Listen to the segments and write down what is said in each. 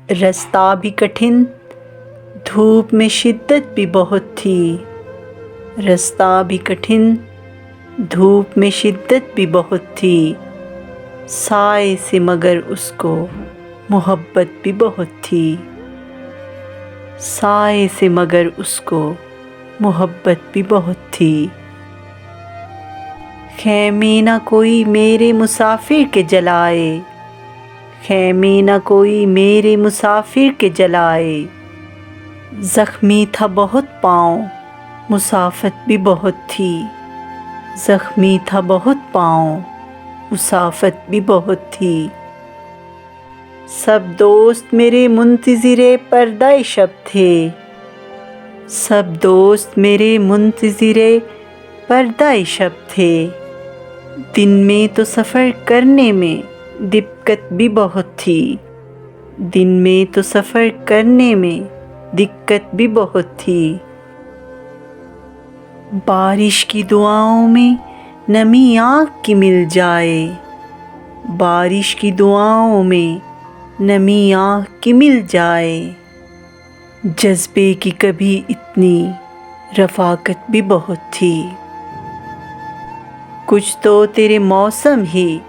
रास्ता भी कठिन, धूप में शिद्दत भी बहुत थी। रास्ता भी कठिन, धूप में शिद्दत भी बहुत थी। साए से मगर उसको मोहब्बत भी बहुत थी। साए से मगर उसको मोहब्बत भी बहुत थी। ख़ैमे न कोई मेरे मुसाफिर के जलाए, ख़ैमे न कोई मेरे मुसाफिर के जलाए। ज़ख्मी था बहुत पाँव, मुसाफत भी बहुत थी। ज़ख्मी था बहुत पाँव, मुसाफत भी बहुत थी। सब दोस्त मेरे मुंतज़िरे पर्दाए शब थे। सब दोस्त मेरे मुंतज़िरे पर्दाए शब थे। दिन में तो सफ़र करने में दिक्कत भी बहुत थी। दिन में तो सफ़र करने में दिक्कत भी बहुत थी। बारिश की दुआओं में नमी आँख की मिल जाए। बारिश की दुआओं में नमी आँख की मिल जाए। जज्बे की कभी इतनी रफ़ाकत भी बहुत थी। कुछ तो तेरे मौसम ही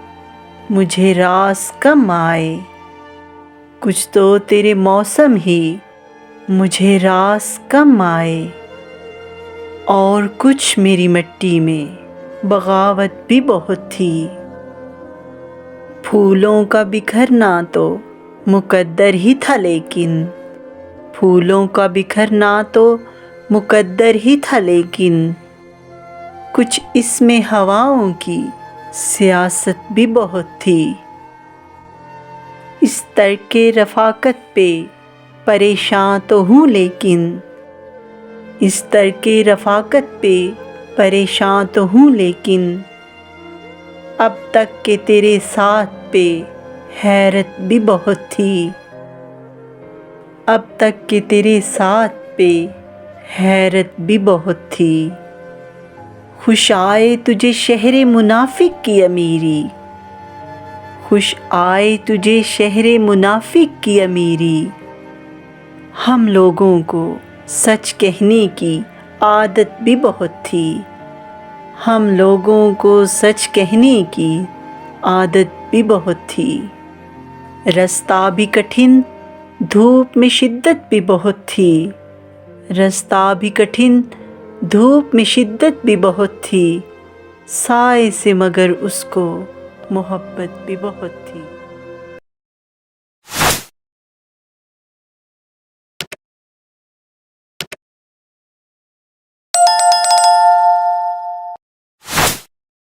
मुझे रास कम आए। कुछ तो तेरे मौसम ही मुझे रास कम आए। और कुछ मेरी मिट्टी में बगावत भी बहुत थी। फूलों का बिखरना तो मुकद्दर ही था, लेकिन फूलों का बिखरना तो मुकद्दर ही था, लेकिन कुछ इसमें हवाओं की सियासत भी बहुत थी। इस तर्के रफ़ाकत पे परेशान तो हूँ, लेकिन इस तर्के रफ़ाकत पे परेशान तो हूँ, लेकिन अब तक के तेरे साथ पे हैरत भी बहुत थी। अब तक के तेरे साथ पे हैरत भी बहुत थी। खुश आए तुझे शहरे मुनाफिक की अमीरी। खुश आए तुझे शहरे मुनाफिक की अमीरी। हम लोगों को सच कहने की आदत भी बहुत थी। हम लोगों को सच कहने की आदत भी बहुत थी। रास्ता भी कठिन, धूप में शिद्दत भी बहुत थी। रास्ता भी कठिन, धूप में शिद्दत भी बहुत थी। साए से मगर उसको मोहब्बत भी बहुत थी।